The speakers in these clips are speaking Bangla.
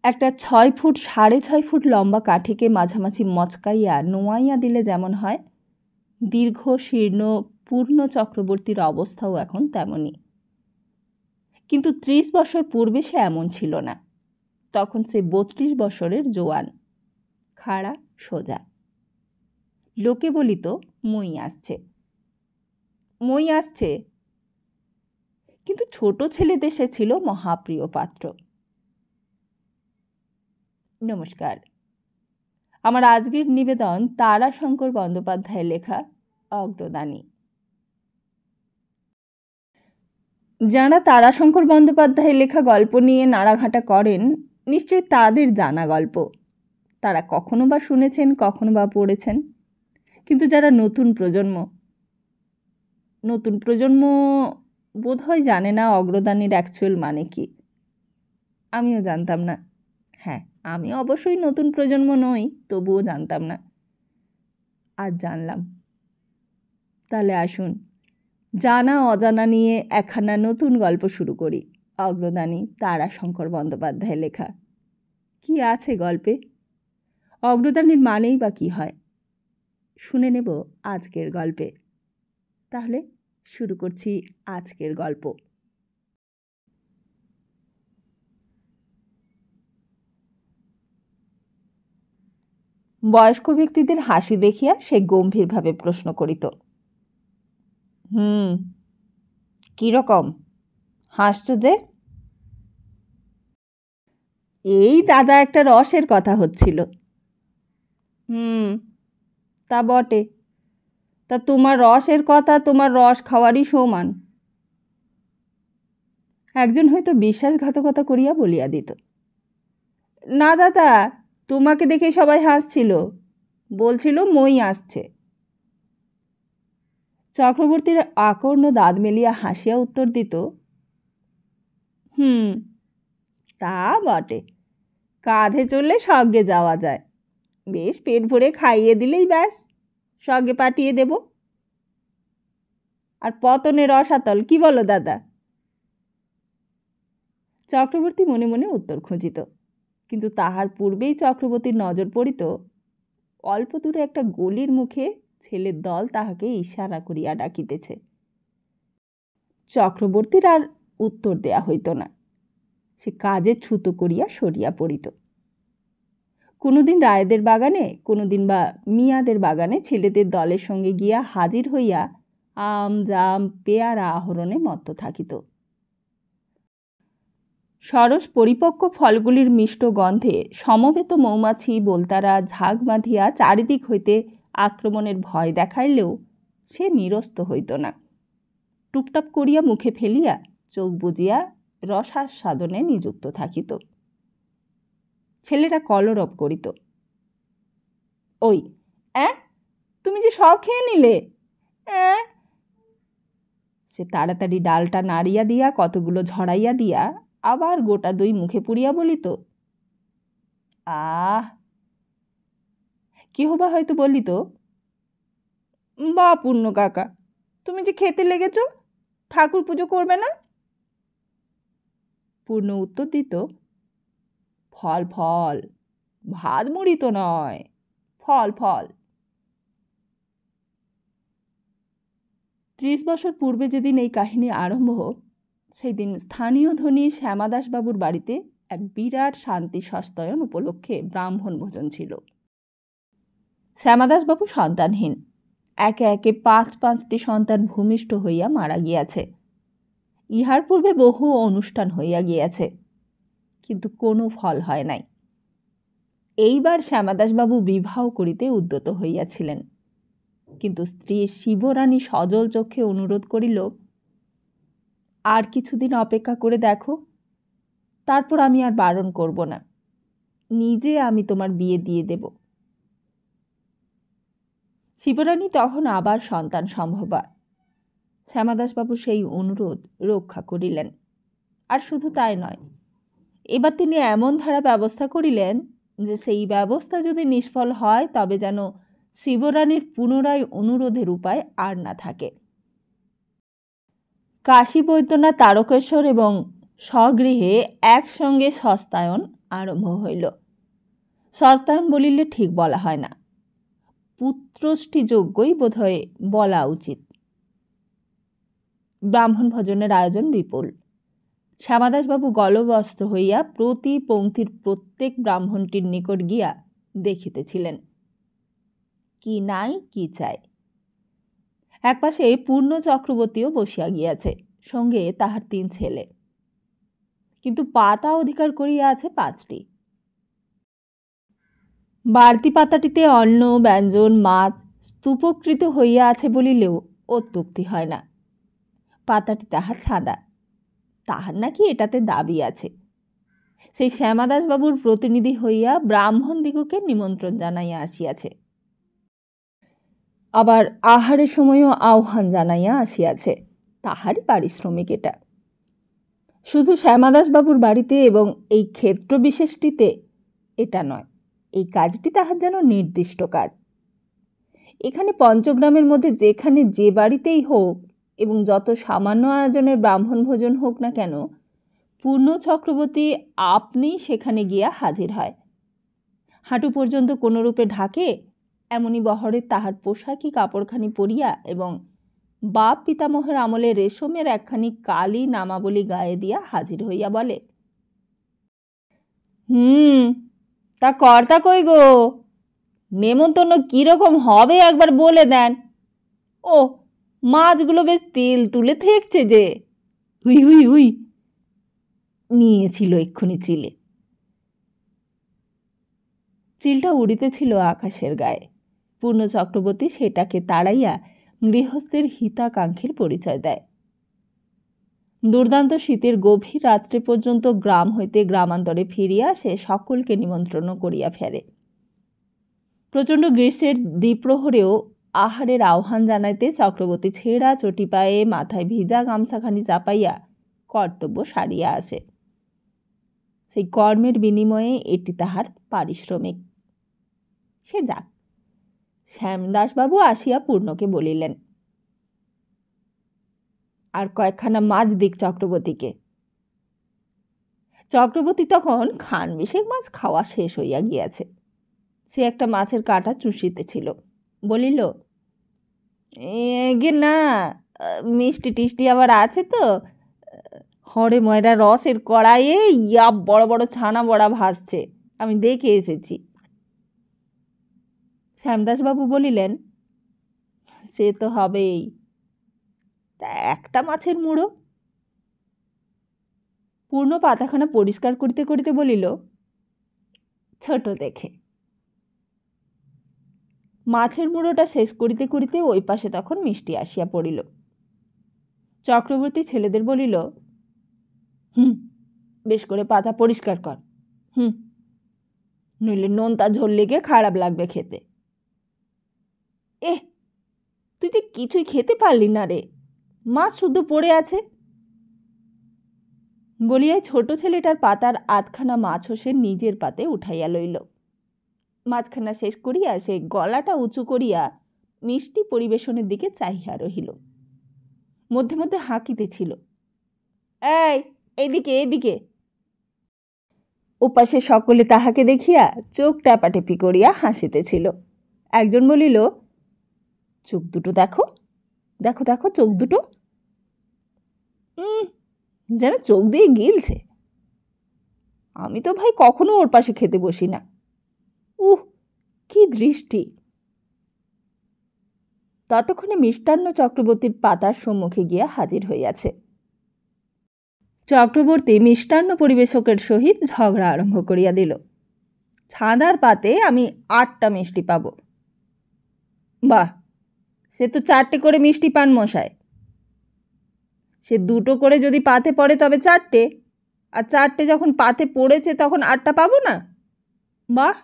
একটা ৬ ফুট ৬.৫ ফুট লম্বা কাঠিকে মাঝামাঝি মচকাইয়া নোয়াইয়া দিলে যেমন হয়, দীর্ঘ শীর্ণ পূর্ণ চক্রবর্তীর অবস্থাও এখন তেমনই। কিন্তু ৩০ বছর পূর্বে সে এমন ছিল না। তখন সে ৩২ বছরের জোয়ান, খাড়া সোজা। লোকে বলিত মই আসছে, মই আসছে। কিন্তু ছোট ছেলেদের সে ছিল মহাপ্রিয় পাত্র। নমস্কার, আমার আজকের নিবেদন তারাশঙ্কর বন্দ্যোপাধ্যায়ের লেখা অগ্রদানী। যাঁরা তারাশঙ্কর বন্দ্যোপাধ্যায়ের লেখা গল্প নিয়ে নাড়াঘাটা করেন, নিশ্চয়ই তাদের জানা গল্প। তারা কখনো বা শুনেছেন, কখনো বা পড়েছেন। কিন্তু যারা নতুন প্রজন্ম বোধহয় জানে না অগ্রদানীর অ্যাকচুয়াল মানে কি। আমিও জানতাম না। হ্যাঁ, আমি অবশ্যই নতুন প্রজন্ম নই, তবুও জানতাম না। আজ জানলাম। তাহলে আসুন, জানা অজানা নিয়ে একখানা নতুন গল্প শুরু করি। অগ্রদানী তারাশঙ্কর বন্দ্যোপাধ্যায়ের লেখা। কি আছে গল্পে? অগ্রদানীর মানেই বা কী হয়? শুনে নেব আজকের গল্পে। তাহলে শুরু করছি আজকের গল্প। বয়স্ক ব্যক্তিদের হাসি দেখিয়া সে গম্ভীরভাবে প্রশ্ন করিত, কীরকম হাসছ যে? এই দাদা একটা রসের কথা হচ্ছিল। তা বটে। তা তোমার রসের কথা তোমার রস খাওয়ারই সমান। একজন হয়তো বিশ্বাসঘাতকতা করিয়া বলিয়া দিত, না দাদা, তোমাকে দেখে সবাই হাসছিল, বলছিল মই আসছে। চক্রবর্তীর আকর্ণ দাঁত মেলিয়া হাসিয়া উত্তর দিত, তা বটে, কাঁধে চললে স্বর্গে যাওয়া যায়। বেশ পেট ভরে খাইয়ে দিলেই ব্যাস, স্বর্গে পাঠিয়ে দেব। আর পতনে রসাতল, কি বলো দাদা? চক্রবর্তী মনে মনে উত্তর খুঁজিত, কিন্তু তাহার পূর্বেই চক্রবর্তীর নজর পড়িত অল্প দূরে একটা গলির মুখে ছেলের দল তাহাকে ইশারা করিয়া ডাকিতেছে। চক্রবর্তীর আর উত্তর দেয়া হইত না। সে কাজে ছুতো করিয়া সরিয়া পড়িত। কোনোদিন রায়েদের বাগানে, কোনোদিন বা মিয়াদের বাগানে ছেলেদের দলের সঙ্গে গিয়া হাজির হইয়া আম, জাম, পেয়ারা আহরণে মত্ত থাকিত। সরস পরিপক্ক ফলগুলির মিষ্ট গন্ধে সমবেত মৌমাছি বোলতারা ঝাঁক বাঁধিয়া চারিদিক হইতে আক্রমণের ভয় দেখাইলেও সে নিরস্ত হইত না। টুপটাপ করিয়া মুখে ফেলিয়া চোখ বুজিয়া রসাস্বাদনে নিযুক্ত থাকিত। ছেলেরা কলরব করিত, ওই তুমি যে সব খেয়ে নিলে। সে তাড়াতাড়ি ডালটা নাড়িয়া দিয়া কতগুলো ঝরাইয়া দিয়া আবার গোটা দই মুখে পুড়িয়া বলিত, কেহ বা হয়তো বলিত, বা পূর্ণ কাকা, তুমি যে খেতে লেগেছ, ঠাকুর পুজো করবে না? পূর্ণ উত্তর দিত, ফল ফল, ভাত মুড়ি তো নয়, ফল ফল। ৩০ বছর পূর্বে যেদিন এই কাহিনী আরম্ভ, সেই দিন স্থানীয় ধনী শ্যামাদাসবাবুর বাড়িতে এক বিরাট শান্তি সস্তয়ন উপলক্ষে ব্রাহ্মণ ভোজন ছিল। শ্যামাদাসবাবু সন্তানহীন। একে একে ৫টি সন্তান ভূমিষ্ঠ হইয়া মারা গিয়াছে। ইহার পূর্বে বহু অনুষ্ঠান হইয়া গিয়াছে, কিন্তু কোনো ফল হয় নাই। এইবার শ্যামাদাসবাবু বিবাহ করিতে উদ্যত হইয়াছিলেন, কিন্তু স্ত্রী শিবরানী সজল চক্ষে অনুরোধ করিল, আর কিছুদিন অপেক্ষা করে দেখো, তারপর আমি আর বারণ করব না, নিজে আমি তোমার বিয়ে দিয়ে দেব। শিবরানী তখন আবার সন্তান সম্ভবা। শ্যামাদাসবাবু সেই অনুরোধ রক্ষা করিলেন। আর শুধু তাই নয়, এবার তিনি এমন ধারা ব্যবস্থা করিলেন যে সেই ব্যবস্থা যদি নিষ্ফল হয় তবে যেন শিবরানীর পুনরায় অনুরোধের উপায় আর না থাকে। কাশী বৈদ্যনাথ, তারকেশ্বর এবং স্বগৃহে একসঙ্গে সস্তায়ন আরম্ভ হইল। সস্তায়ন বলিলে ঠিক বলা হয় না, পুত্রষ্টিযোগ্যই বোধহয় বলা উচিত। ব্রাহ্মণ ভোজনের আয়োজন বিপুল। শ্যামাদাসবাবু গলবস্ত্র হইয়া প্রতি পংক্তির প্রত্যেক ব্রাহ্মণটির নিকট গিয়া দেখিতেছিলেন কি নাই কি চাই। একপাশে পূর্ণ চক্রবর্তীও বসিয়া গিয়াছে, সঙ্গে তাহার 3 ছেলে, কিন্তু পাতা অধিকার করিয়া আছে 5টি। বাড়তি পাতাটিতে অন্ন ব্যঞ্জন মাছ স্তূপকৃত হইয়া আছে বলিলেও অত্যুক্তি হয় না। পাতাটি তাহার ছাদা, তাহার নাকি এটাতে দাবি আছে। সেই শ্যামাদাসবাবুর প্রতিনিধি হইয়া ব্রাহ্মণ দিগকে নিমন্ত্রণ জানাইয়া আসিয়াছে, আবার আহারের সময়ও আহ্বান জানাইয়া আসিয়াছে। তাহারই পারিশ্রমিক এটা। শুধু শ্যামাদাসবাবুর বাড়িতে এবং এই ক্ষেত্র বিশেষটিতে এটা নয়, এই কাজটি তাহার যেন নির্দিষ্ট কাজ। এখানে পঞ্চগ্রামের মধ্যে যেখানে যে বাড়িতেই হোক এবং যত সামান্য আয়োজনের ব্রাহ্মণ ভোজন হোক না কেন, পূর্ণ চক্রবর্তী আপনি সেখানে গিয়া হাজির হয়। হাঁটু পর্যন্ত কোনোরূপে ঢাকে এমনি বহরে তাহার পোশাকি কাপড়খানি পরিয়া এবং বাপ পিতামহের আমলে রেশমের একখানি কালি নামাবলী গায়ে দিয়া হাজির হইয়া বলে, তা কর্তা কই গো, নেমন্তন্ন কিরকম হবে একবার বলে দেন। ও মাছগুলো বেশ তেল তুলে থেকছে যে, হুই হুই হুই নিয়েছিল এক্ষুনি চিলে। চিলটা উড়িতেছিল আকাশের গায়ে। পূর্ণ চক্রবর্তী সেটাকে তাড়াইয়া গৃহস্থের হিতাকাঙ্ক্ষীর পরিচয় দেয়। দুর্দান্ত শীতের গভীর রাত্রে পর্যন্ত গ্রাম হইতে গ্রামান্তরে ফিরিয়া সে সকলকে নিমন্ত্রণ করিয়া ফেরে। প্রচণ্ড গ্রীষ্মের দ্বিপ্রহরেও আহারের আহ্বান জানাইতে চক্রবর্তী ছেঁড়া চটি পায়ে মাথায় ভিজা গামছাখানি চাপাইয়া কর্তব্য সারিয়া আসে। সেই কর্মের বিনিময়ে এটি তাহার পারিশ্রমিক। সে যাক। শ্যামদাসবাবু আসিয়া পূর্ণকে বলিলেন, আর কয়েকখানা মাছ দিক চক্রবর্তীকে। চক্রবর্তী তখন খান বিশেক মাছ খাওয়া শেষ হইয়া গিয়াছে। সে একটা মাছের কাঁটা চুষিতেছিল, বলিল, গে না, মিষ্টি টিষ্টি আবার আছে তো, হরে ময়রা রসের কড়াইয়ে ইয়া বড় বড় ছানা বড়া ভাসছে, আমি দেখে এসেছি। শ্যামদাসবাবু বলিলেন, সে তো হবেই, তা একটা মাছের মুড়ো। পূর্ণ পাতাখানা পরিষ্কার করিতে করিতে বলিল, ছোট দেখে। মাছের মুড়োটা শেষ করিতে করিতে ওই পাশে তখন মিষ্টি আসিয়া পড়িল। চক্রবর্তী ছেলেদের বলিল, বেশ করে পাতা পরিষ্কার কর, নইলে নোনতা ঝোল লেগে খারাপ লাগবে খেতে। তুই যে কিছুই খেতে পারলি না রে, মাছ শুদ্ধ পড়ে আছে বলিয়া ছোট ছেলেটার পাতার আধখানা মাছও সে নিজের পাতে উঠাইয়া লইল। মাছখানা শেষ করিয়া সে গলাটা উঁচু করিয়া মিষ্টি পরিবেশনের দিকে চাহিয়া রহিল। মধ্যে মধ্যে হাঁকিতেছিল, এইদিকে এইদিকে। ওপাশে সকলে তাহাকে দেখিয়া চোখ টেপাটেপি করিয়া হাসিতেছিল। একজন বলিল, চোখ দুটো দেখো দেখো দেখো, চোখ দুটো যেন চোখ দিয়ে গিলছে। আমি তো ভাই কখনো ওর পাশে খেতে বসি না। কি দৃষ্টি। ততক্ষণে মিষ্টান্ন চক্রবর্তীর পাতার সম্মুখে গিয়া হাজির হইয়াছে। চক্রবর্তী মিষ্টান্ন পরিবেশকের সহিত ঝগড়া আরম্ভ করিয়া দিল। ছাদার পাতে আমি 8টা মিষ্টি পাব। বাহ, সে তো 4টে করে মিষ্টি পান মশায়। সে 2টো করে যদি পাতে পড়ে তবে 4টে, আর 4টে যখন পাতে পড়েছে তখন 8টা পাবো না? বাহ।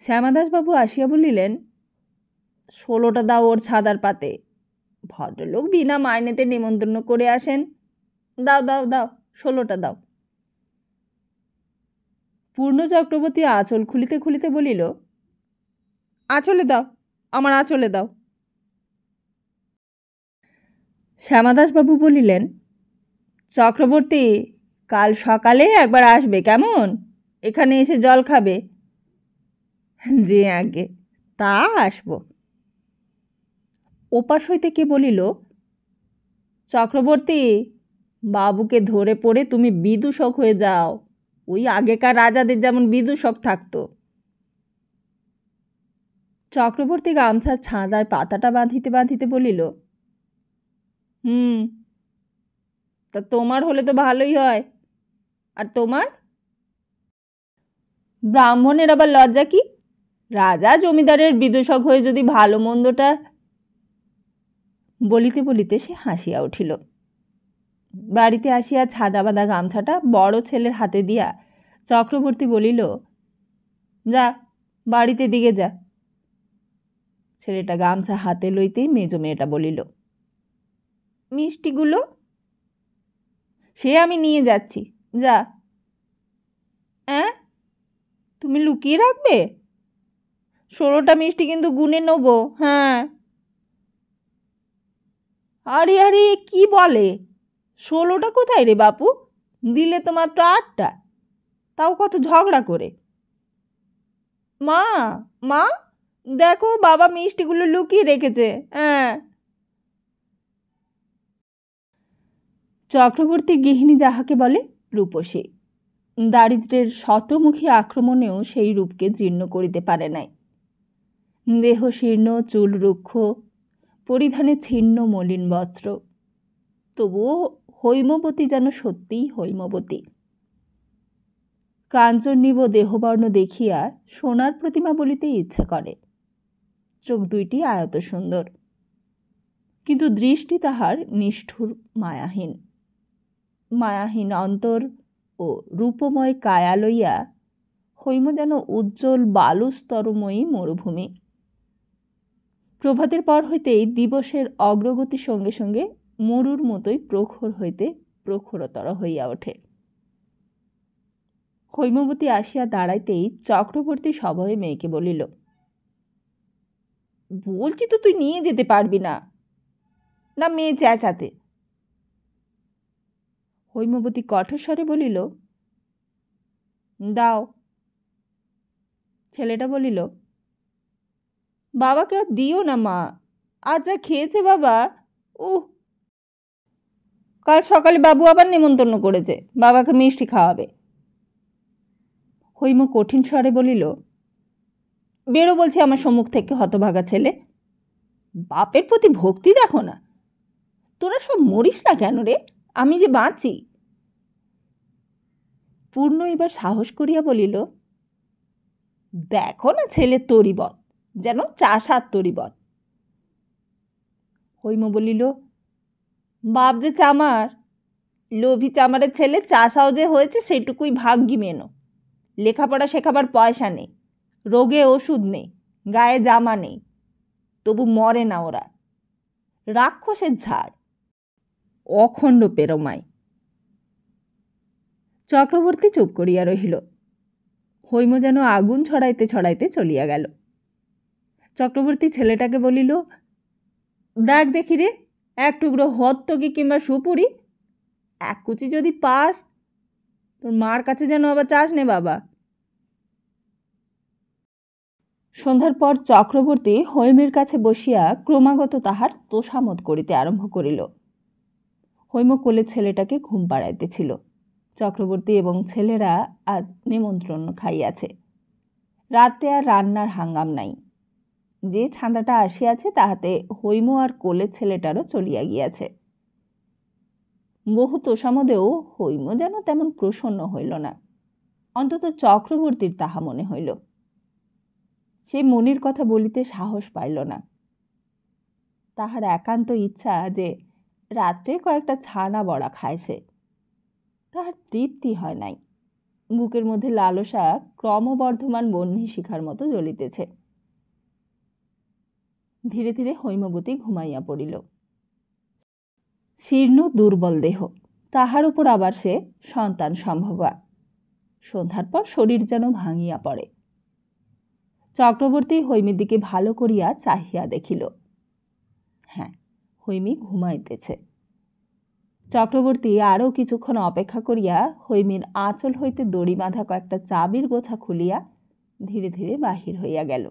শ্যামাদাসবাবু আসিয়া বলিলেন, 16টা দাও ওর ছাদার পাতে। ভদ্রলোক বিনা মাইনেতে নিমন্ত্রণ করে আসেন। দাও দাও দাও, 16টা দাও। পূর্ণ চক্রবর্তী আঁচল খুলিতে খুলিতে বলিল, আঁচলে দাও, আমার আঁচলে দাও। শ্যামাদাসবাবু বলিলেন, চক্রবর্তী, কাল সকালে একবার আসবে কেমন? এখানে এসে জল খাবে। যে আগে, তা আসব। ওপাশ হইতে কে বলিল, চক্রবর্তী, বাবুকে ধরে পড়ে তুমি বিদূষক হয়ে যাও, ওই আগেকার রাজাদের যেমন বিদূষক থাকতো। চক্রবর্তী গামছার ছাঁদার পাতাটা বাঁধিতে বাঁধিতে বলিল, তা তোমার হলে তো ভালোই হয়। আর তোমার? ব্রাহ্মণের আবার লজ্জা কি? রাজা জমিদারের বিদূষক হয়ে যদি ভালো মন্দটা। বলিতে বলিতে সে হাসিয়া উঠিল। বাড়িতে আসিয়া ছাদা বাঁধা গামছাটা বড় ছেলের হাতে দিয়া চক্রবর্তী বলিল, যা বাড়িতে দিকে যা। ছেলেটা গামছা হাতে লইতেই মেজো মেয়েটা বলিল, মিষ্টিগুলো? সে আমি নিয়ে যাচ্ছি, যা। তুমি লুকিয়ে রাখবে? 16টা মিষ্টি কিন্তু গুনে নেব। হ্যাঁ। আরে আরে, কি বলে? 16টা কোথায় রে বাপু? দিলে তো মাত্র 8টা, তাও কত ঝগড়া করে। মা, মা, দেখো বাবা মিষ্টিগুলো লুকিয়ে রেখেছে। হ্যাঁ। চক্রবর্তী গৃহিণী যাহাকে বলে রূপসী, দারিদ্র্যের শতমুখী আক্রমণেও সেই রূপকে জীর্ণ করিতে পারে নাই। দেহ শীর্ণ, চুল রুক্ষ, পরিধানে ছিন্ন মলিন বস্ত্র, তবুও হৈমবতী যেন সত্যিই হৈমবতী। কাঞ্চননিব দেহবর্ণ দেখিয়া সোনার প্রতিমা বলিতে ইচ্ছা করে। চোখ দুইটি আয়ত সুন্দর, কিন্তু দৃষ্টি তাহার নিষ্ঠুর মায়াহীন। মায়াহীন অন্তর ও রূপময় কায়া লইয়া হৈম যেন উজ্জ্বল বালুস্তরময়ী মরুভূমি। প্রভাতের পর হইতেই দিবসের অগ্রগতির সঙ্গে সঙ্গে মরুর মতোই প্রখর হইতে প্রখরতর হইয়া ওঠে। হৈমবতী আসিয়া দাঁড়াইতেই চক্রবর্তী সভয়ে মেয়েকে বলিল, বলছি তো তুই নিয়ে যেতে পারবি না। না মেয়ে চেঁচাতে। হৈমবতী কঠোরস্বরে বলিল, দাও। ছেলেটা বলিল, বাবাকে আর দিও না মা, আজ যা খেয়েছে বাবা। কাল সকালে বাবু আবার নেমন্তন্ন করেছে, বাবাকে মিষ্টি খাওয়াবে। হৈম কঠিন স্বরে বলিল, বেরো বলছি আমার সম্মুখ থেকে, হতভাগা ছেলে। বাপের প্রতি ভক্তি দেখো না। তোরা সব মরিস না কেন রে? আমি যে বাঁচি। পূর্ণ এবার সাহস করিয়া বলিল, দেখো না ছেলে তরিবৎ, যেন চাষার তরিবৎ। হৈম বলিল, বাপ যে চামার, লোভী চামারের ছেলে চাষাও যে হয়েছে সেইটুকুই ভাগ্যি মেনো। লেখাপড়া শেখাবার পয়সা নেই, রোগে ওষুধ নেই, গায়ে জামা নেই, তবু মরে না ওরা। রাক্ষসের ঝাড়, অখণ্ড পেরমাই। চক্রবর্তী চুপ করিয়া রহিল। হৈম যেন আগুন ছড়াইতে ছড়াইতে চলিয়া গেল। চক্রবর্তী ছেলেটাকে বলিল, দেখ দেখি রে, এক টুকরো হত্তকি কিংবা সুপুরি, এক কুচি যদি পাস, তোর মার কাছে যেন আবার চাস নে বাবা। সন্ধ্যার পর চক্রবর্তী হৈমের কাছে বসিয়া ক্রমাগত তাহার তোষামত করিতে আরম্ভ করিল। হৈম কোলে ছেলেটাকে ঘুম পাড়াইতেছিল। চক্রবর্তী এবং ছেলেরা আজ নিমন্ত্রণ খাইয়াছে। রাত্রে আর রান্নার হাঙ্গাম নাই। যে ছান্দাটা আসিয়াছে তাহাতে হৈম আর কোলের ছেলেটারও চলিয়া গিয়াছে। বহু তোষামদেও হৈম যেন তেমন প্রসন্ন হইল না। অন্তত চক্রবর্তীর তাহা মনে হইল। সে মনির কথা বলিতে সাহস পাইল না। তাহার একান্ত ইচ্ছা যে রাত্রে কয়েকটা ছানা বড়া খাইছে। তাহার তৃপ্তি হয় নাই। বুকের মধ্যে লালসা ক্রমবর্ধমান বহ্নি শিখার মতো জ্বলিতেছে। ধীরে ধীরে হৈমবতী ঘুমাইয়া পড়িল। শীর্ণ দুর্বল দেহ, তাহার উপর আবার সে সন্তান সম্ভবা। সন্ধ্যার পর শরীর যেন ভাঙিয়া পড়ে। চক্রবর্তী হৈমের দিকে ভালো করিয়া চাহিয়া দেখিল। হ্যাঁ, হৈমি ঘুমাইতেছে। চক্রবর্তী আরও কিছুক্ষণ অপেক্ষা করিয়া হৈমীর আঁচল হইতে দড়ি বাঁধা কয়েকটা চাবির গোছা খুলিয়া ধীরে ধীরে বাহির হইয়া গেল।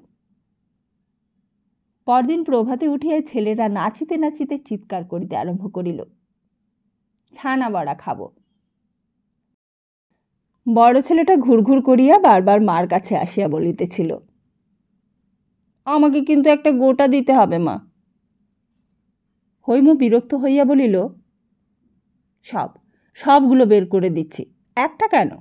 পরদিন প্রভাতে উঠিয়া ছেলেরা নাচিতে নাচিতে চিৎকার করিতে আরম্ভ করিল, ছানা বড়া খাব। বড় ছেলেটা ঘুরঘুর করিয়া বারবার মার কাছে আসিয়া বলিতেছিল, আমাকে কিন্তু একটা গোটা দিতে হবে মা। হৈম বিরক্ত হইয়া বলিল, সবগুলো বের করে দিচ্ছি, একটা কেন?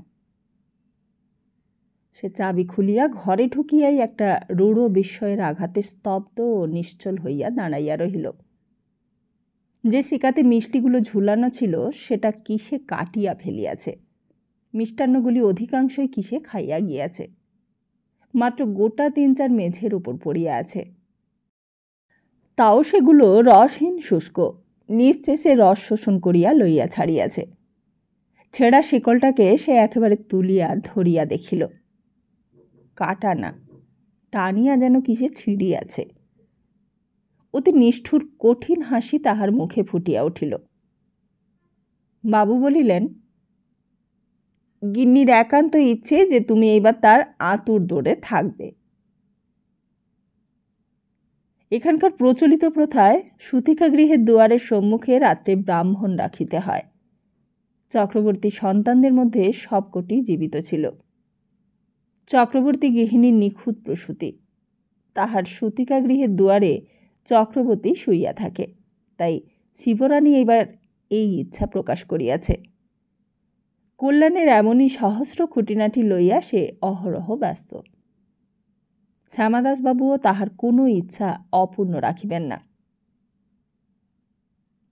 সে চাবি খুলিয়া ঘরে ঢুকিয়াই একটা রূঢ় বিস্ময়ের আঘাতে স্তব্ধ ও নিশ্চল হইয়া দাঁড়াইয়া রহিল। যে শিকাতে মিষ্টিগুলো ঝুলানো ছিল সেটা কিসে কাটিয়া ফেলিয়াছে, মিষ্টান্নগুলি অধিকাংশই কিসে খাইয়া গিয়াছে, মাত্র গোটা ৩-৪ মেঝের উপর পড়িয়া আছে। তাও সেগুলো রসহীন শুষ্ক, নিঃশেষে রস শোষণ করিয়া লইয়া ছাড়িয়াছে। ছেঁড়া শিকলটাকে সে একেবারে তুলিয়া ধরিয়া দেখিল, কাটা না, টানিয়া যেন কিসে ছিঁড়িয়াছে। অতি নিষ্ঠুর কঠিন হাসি তাহার মুখে ফুটিয়া উঠিল। বাবু বলিলেন, গিন্নির একান্ত ইচ্ছে যে তুমি এইবার তার আঁতুর দৌড়ে থাকবে। এখানকার প্রচলিত প্রথায় সুতিকা গৃহের দুয়ারের সম্মুখে রাত্রে ব্রাহ্মণ রাখিতে হয়। চক্রবর্তী সন্তানদের মধ্যে সবকটি জীবিত ছিল। চক্রবর্তী গৃহিণীর নিখুঁত প্রসূতি, তাহার সুতিকা গৃহের দুয়ারে চক্রবর্তী শুইয়া থাকে, তাই শিবরানী এইবার এই ইচ্ছা প্রকাশ করিয়াছে। কল্যাণের এমনই সহস্র খুঁটিনাটি লইয়া সে অহরহ ব্যস্ত। শ্যামাদাসবাবুও তাহার কোনো ইচ্ছা অপূর্ণ রাখিবেন না।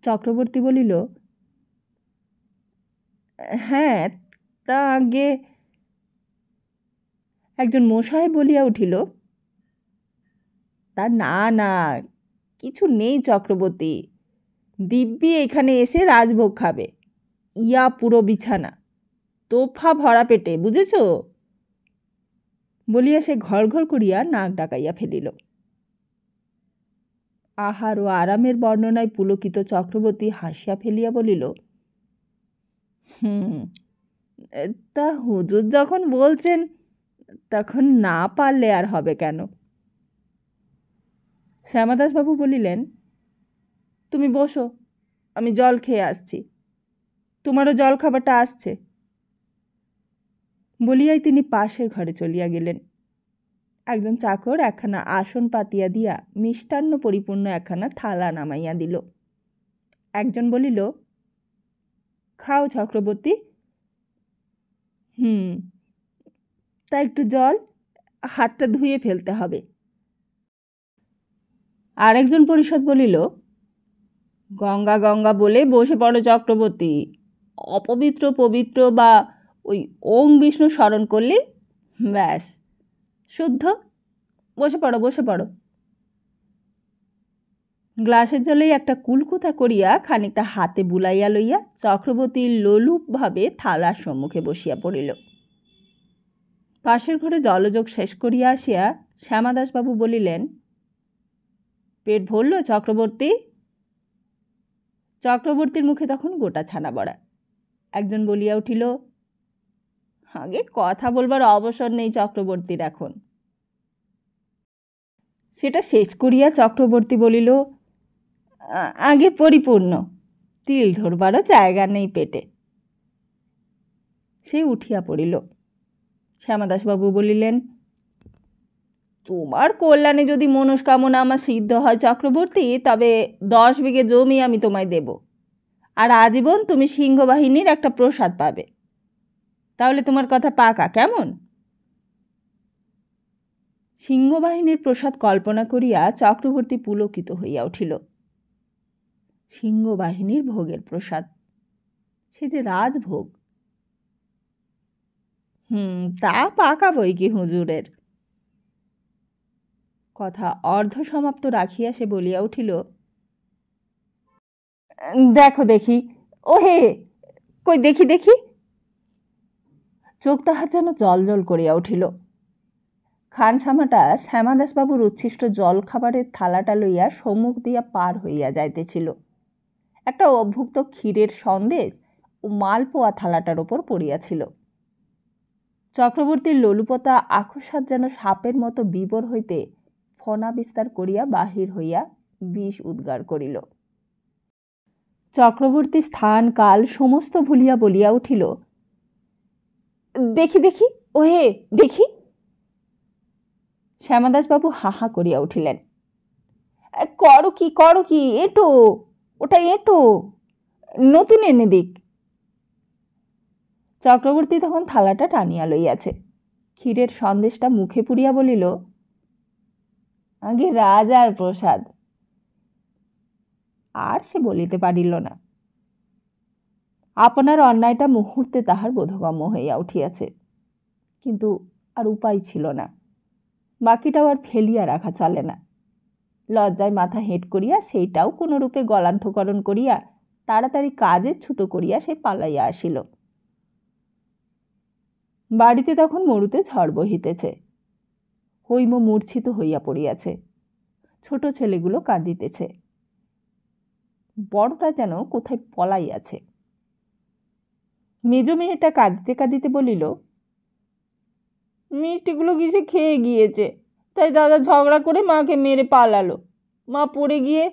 চক্রবর্তী বলিল, হ্যাঁ, তা আগে। একজন মশাই বলিয়া উঠিল, তা না, কিছু নেই চক্রবর্তী, দিব্যি এখানে এসে রাজভোগ খাবে, ইয়া পুরো বিছানা, তোফা ভরা পেটে, বুঝেছ? বলিয়া সে ঘর ঘর করিয়া নাক ডাকাইয়া ফেলিল। আহার ও আরামের বর্ণনায় পুলকিত চক্রবর্তী হাসিয়া ফেলিয়া বলিল, তা হুজুর যখন বলছেন তখন না পারলে আর হবে কেন? শ্যামাদাসবাবু বলিলেন, তুমি বসো, আমি জল খেয়ে আসছি, তোমারও জল খাবারটা আসছে। বলিয়াই তিনি পাশের ঘরে চলিয়া গেলেন। একজন চাকর একখানা আসন পাতিয়া দিয়া মিষ্টান্ন পরিপূর্ণ একখানা থালা নামাইয়া দিল। একজন বলিল, খাও চক্রবর্তী। তা একটু জল, হাতটা ধুয়ে ফেলতে হবে। আর একজন পরিষদ বলিল, গঙ্গা গঙ্গা বলে বসে পড়ো চক্রবর্তী, অপবিত্র পবিত্র বা ওই ওং বিষ্ণু স্মরণ করলে ব্যাস শুদ্ধ, বসে পড়ো। গ্লাসের জলেই একটা কুলকুতা করিয়া খানিকটা হাতে বুলাইয়া লইয়া চক্রবর্তী লোলুপভাবে থালার সম্মুখে বসিয়া পড়িল। পাশের ঘরে জলযোগ শেষ করিয়া আসিয়া শ্যামাদাসবাবু বলিলেন, পেট ভরল চক্রবর্তী? চক্রবর্তীর মুখে তখন গোটা ছানা বড়া। একজন বলিয়া উঠিল, আগে কথা বলবার অবসর নেই চক্রবর্তীর এখন। সেটা শেষ করিয়া চক্রবর্তী বলিল, আগে পরিপূর্ণ, তিল ধরবারও জায়গা নেই পেটে। সে উঠিয়া পড়িল। শ্যামাদাসবাবু বলিলেন, তোমার কল্যাণে যদি মনস্কামনা আমার সিদ্ধ হয় চক্রবর্তী, তবে 10 বিঘে জমি আমি তোমায় দেব, আর আজীবন তুমি সিংহবাহিনীর একটা প্রসাদ পাবে। তাহলে তোমার কথা পাকা, কেমন? সিংহবাহিনীর প্রসাদ কল্পনা করিয়া চক্রবর্তী পুলকিত হইয়া উঠিল। সিংহবাহিনীর ভোগের প্রসাদ, সে যে রাজভোগ। তা পাকা বই কি হুজুরের। কথা অর্ধ সমাপ্ত রাখিয়া সে বলিয়া উঠিল, দেখো দেখি, ও হে, কই দেখি। চোখ তাহার যেন জল করিয়া উঠিল। খানসামাটা শ্যামাদাসবাবুর উচ্ছিষ্ট জল খাবারের থালাটা লইয়া সম্মুখ দিয়া পার হইয়া যাইতেছিল। একটা অভুক্ত ক্ষীরের সন্দেশ ও মালপোয়া থালাটার ওপর পড়িয়াছিল। চক্রবর্তীর লোলুপতা আখসাদ যেন সাপের মতো বিবর হইতে ফনা বিস্তার করিয়া বাহির হইয়া বিষ উদ্গার করিল। চক্রবর্তী স্থান কাল সমস্ত ভুলিয়া বলিয়া উঠিল, দেখি দেখি, ওহে দেখি। শ্যামাদাসবাবু হাহা করিয়া উঠিলেন, করো কি এটো, ওটা এটো, নতুন এনে দিক। চক্রবর্তী তখন থালাটা টানিয়া লইয়াছে। ক্ষীরের সন্দেশটা মুখে পুড়িয়া বলিল, আগে রাজার প্রসাদ। আর সে বলিতে পারিল না। আপনার অন্যায়টা মুহূর্তে তাহার বোধগম্য হইয়া উঠিয়াছে, কিন্তু আর উপায় ছিল না। বাকিটাও আর ফেলিয়া রাখা চলে না। লজ্জায় মাথা হেঁট করিয়া সেইটাও কোনরূপে গলান্ধকরণ করিয়া তাড়াতাড়ি কাজের ছুতো করিয়া সে পালাইয়া আসিল। বাড়িতে তখন মরুতে ঝড় বহিতেছে। হৈম মূর্ছিত হইয়া পড়িয়াছে। ছোট ছেলেগুলো কাঁদিতেছে। বড়টা যেন কোথায় পলাইয়াছে। মেজ মেয়েটা কাঁদিতে কাঁদিতে বলিল, মিষ্টিগুলো কিসে খেয়ে গিয়েছে, তাই দাদা ঝগড়া করে মাকে মেরে পালালো। মা পড়ে গিয়ে।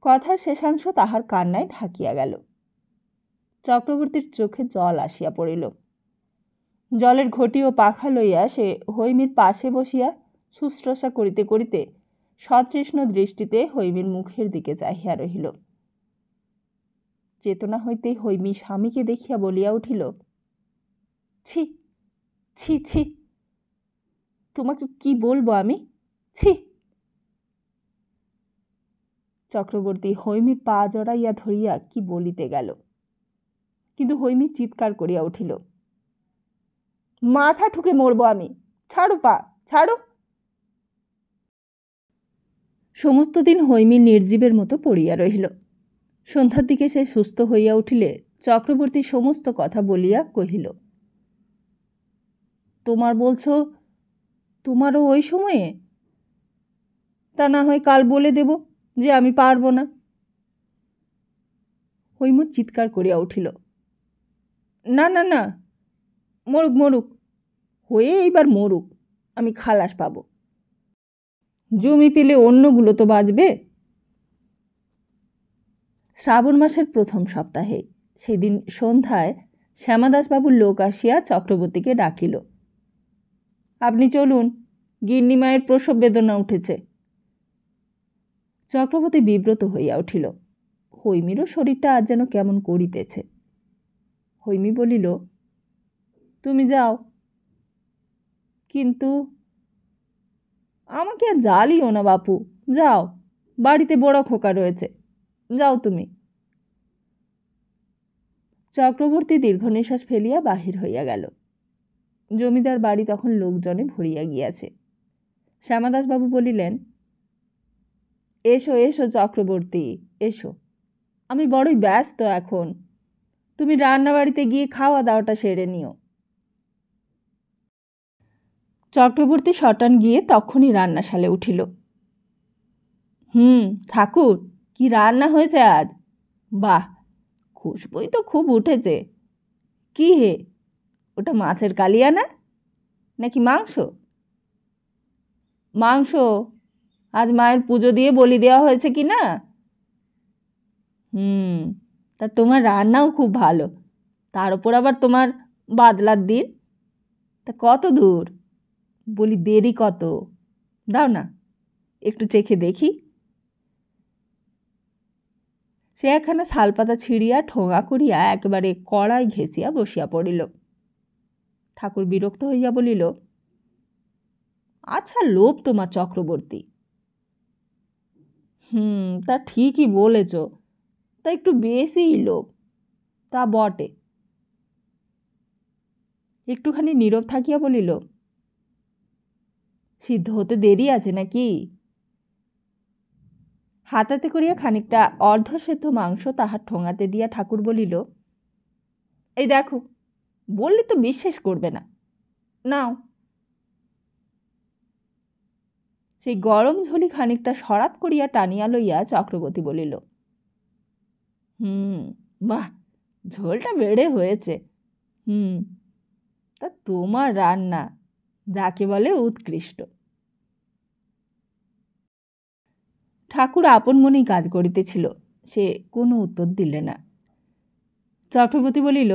কথার শেষাংশ তাহার কান্নায় ঢাকিয়া গেল। চক্রবর্তীর চোখে জল আসিয়া পড়িল। জলের ঘটি ও পাখা লইয়া সে হৈমীর পাশে বসিয়া শুশ্রূষা করিতে করিতে সতৃষ্ণ দৃষ্টিতে হৈমীর মুখের দিকে চাহিয়া রহিল। চেতনা হইতেই হৈমী স্বামীকে দেখিয়া বলিয়া উঠিল, ছি ছি ছি, তোমাকে কি বলবো আমি, ছি। চক্রবর্তী হৈমীর পা জড়াইয়া ধরিয়া কি বলিতে গেল, কিন্তু হৈমী চিৎকার করিয়া উঠিল, মাথা ঠুকে মরবো আমি, ছাড়ো পা, ছাড়ো। সমস্ত দিন হৈমী নির্জীবের মতো পড়িয়া রহিল। সন্ধ্যার দিকে সে সুস্থ হইয়া উঠিলে চক্রবর্তী সমস্ত কথা বলিয়া কহিল, তোমার বলছো, তোমারও ওই সময়ে? তা না হয় কাল বলে দেব যে আমি পারবো না। হৈম চিৎকার করিয়া উঠিল, না না না, মরুক মরুক, হয়ে এইবার মরুক, আমি খালাস পাবো। জমি পেলে অন্যগুলো তো বাঁচবে। শ্রাবণ মাসের প্রথম সপ্তাহে সেদিন সন্ধ্যায় শ্যামাদাসবাবুর লোক আসিয়া চক্রবর্তীকে ডাকিল, আপনি চলুন, গিন্নিমায়ের প্রসব বেদনা উঠেছে। চক্রবর্তী বিব্রত হইয়া উঠিল। হৈমীরও শরীরটা আজ যেন কেমন করিতেছে। হৈমী বলিল, তুমি যাও। কিন্তু আমাকে আর জ্বালিও না বাপু, যাও, বাড়িতে বড় খোকা রয়েছে, যাও তুমি। চক্রবর্তী দীর্ঘ নিঃশ্বাস ফেলিয়া বাহির হইয়া গেল। জমিদার বাড়ি তখন লোকজনে ভরিয়া গিয়াছে। শ্যামাদাসবাবু বলিলেন, এসো এসো চক্রবর্তী, এসো, আমি বড়ই ব্যস্ত এখন, তুমি রান্নাবাড়িতে গিয়ে খাওয়া দাওয়াটা সেরে নিও। চক্রবর্তী সটান গিয়ে তখনই রান্নাশালে উঠিল। ঠাকুর, কি রান্না হয়েছে আজ? বাহ, খুশবুই তো খুব উঠেছে। কি হে, ওটা মাছের কালিয়া না, নাকি মাংস? মাংস। আজ মায়ের পুজো দিয়ে বলি দেওয়া হয়েছে কি না? তা তোমার রান্নাও খুব ভালো, তার উপর আবার তোমার বাদলার দিন। তা কত দূর? বলি দেরি কত? দাও না, একটু চেখে দেখি। সে একখানা শালপাতা ছিঁড়িয়া ঠোঙা করিয়া একেবারে কড়াই ঘেঁষিয়া বসিয়া পড়িল। ঠাকুর বিরক্ত হইয়া বলিল, আচ্ছা লোভ তোমার চক্রবর্তী। তা ঠিকই বলেছ, তা একটু বেশিই লোভ, তা বটে। একটুখানি নীরব থাকিয়া বলিল, সিদ্ধ হতে দেরি আছে নাকি? হাতাতে করিয়া খানিকটা অর্ধসেদ্ধ মাংস তাহার ঠোঙাতে দিয়া ঠাকুর বলিল, এই দেখো, বললে তো বিশ্বাস করবে না, নাও। সেই গরম ঝুলি খানিকটা সরাত করিয়া টানিয়া লইয়া চক্রবর্তী বলিল, বাহ, ঝোলটা বেড়ে হয়েছে। তা তোমার রান্না যাকে বলে উৎকৃষ্ট। ঠাকুর আপন মনেই কাজ করিতেছিল, সে কোনো উত্তর দিলে না। চক্রবর্তী বলিল,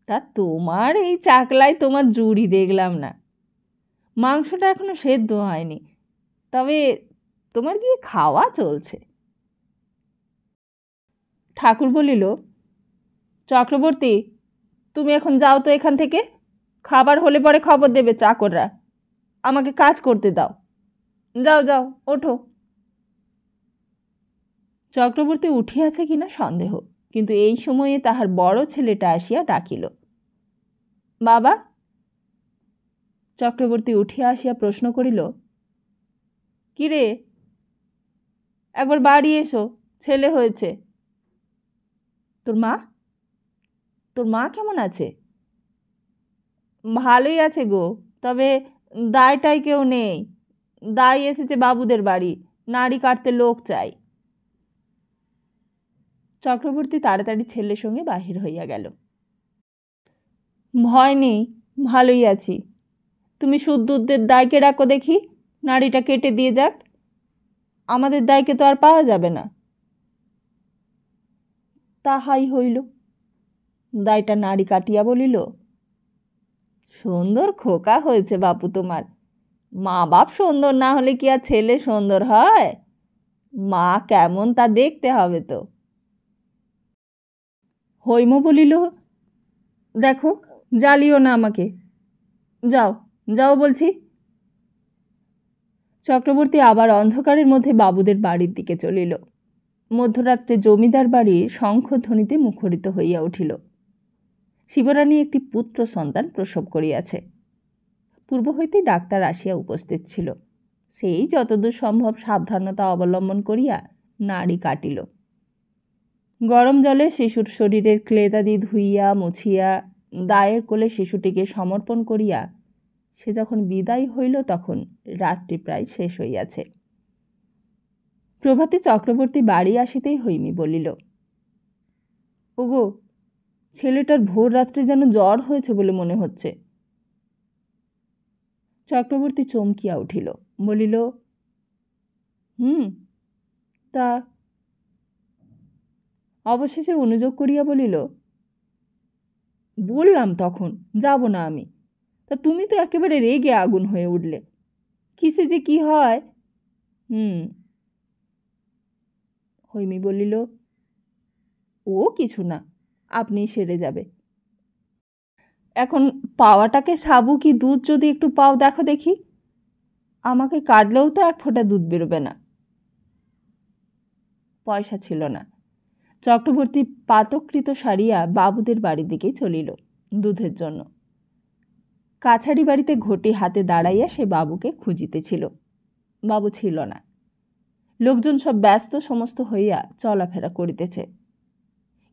তা তোমার এই চাকলায় তোমার জুড়ি দেখলাম না, মাংসটা এখনো সেদ্ধ হয়নি, তবে তোমার কি খাওয়া চলছে? ঠাকুর বলিল, চক্রবর্তী, তুমি এখন যাও তো এখান থেকে, খাবার হলে পরে খবর দেবে চাকররা, আমাকে কাজ করতে দাও। যাও যাও, ওঠো। চক্রবর্তী উঠিয়াছে কিনা সন্দেহ, কিন্তু এই সময়ে তাহার বড় ছেলেটা আসিয়া ডাকিল, বাবা। চক্রবর্তী উঠিয়া আসিয়া প্রশ্ন করিল, কি রে, একবার বাড়ি এসো, ছেলে হয়েছে। তোর মা কেমন আছে? ভালোই আছে গো, তবে দায়টাই কেউ নেই। দায় এসেছে বাবুদের বাড়ি, নাড়ি কাটতে লোক চাই। চক্রবর্তী তাড়াতাড়ি ছেলের সঙ্গে বাহির হইয়া গেল। ভয় নেই, ভালোই আছি। তুমি শুদ্ধদের দায়কে ডাকো দেখি, নাড়িটা কেটে দিয়ে যাক। আমাদের দায়কে তো আর পাওয়া যাবে না। তাহাই হইল। দায়টা নাড়ি কাটিয়া বলিল, সুন্দর খোকা হয়েছে বাপু তোমার। মা বাপ সুন্দর না হলে কি আর ছেলে সুন্দর হয়? মা কেমন তা দেখতে হবে তো। হৈম বলিল, দেখো, জ্বালিও না আমাকে, যাও যাও বলছি। চক্রবর্তী আবার অন্ধকারের মধ্যে বাবুদের বাড়ির দিকে চলিল। মধ্যরাত্রে জমিদার বাড়ির শঙ্খধ্বনিতে মুখরিত হইয়া উঠিল। শিবরানী একটি পুত্র সন্তান প্রসব করিয়াছে। পূর্ব হইতে ডাক্তার আসিয়া উপস্থিত ছিল। সেই যতদূর সম্ভব সাবধানতা অবলম্বন করিয়া নাড়ি কাটিল। গরম জলে শিশুর শরীরের ক্লেদাদি ধুইয়া মুছিয়া দায়ের কোলে শিশুটিকে সমর্পণ করিয়া সে যখন বিদায় হইল, তখন রাত্রি প্রায় শেষ হইয়াছে। প্রভাতে চক্রবর্তী বাড়ি আসিতেই হৈমী বলিল, ওগো, ছেলেটার ভোর রাত্রে যেন জ্বর হয়েছে বলে মনে হচ্ছে। চক্রবর্তী চমকিয়া উঠিল, বলিল, তা? অবশেষে অনুযোগ করিয়া বলিল, বললাম তখন যাব না আমি, তা তুমি তো একেবারে রেগে আগুন হয়ে উঠলে। কিসে যে কি হয়। হৈমী বলিল, ও কিছু না, আপনি সেরে যাবে। এখন পাওয়াটাকে সাবু কি দুধ যদি একটু পাও দেখো দেখি। আমাকে কাটলেও তো এক ফোঁটা দুধ বেরোবে না। পয়সা ছিল না। চক্রবর্তী পাতকৃত সারিয়া বাবুদের বাড়ির দিকেই চলিল দুধের জন্য। কাছারি বাড়িতে ঘটি হাতে দাঁড়াইয়া সে বাবুকে খুঁজিতেছিল। বাবু ছিল না। লোকজন সব ব্যস্ত সমস্ত হইয়া চলাফেরা করিতেছে।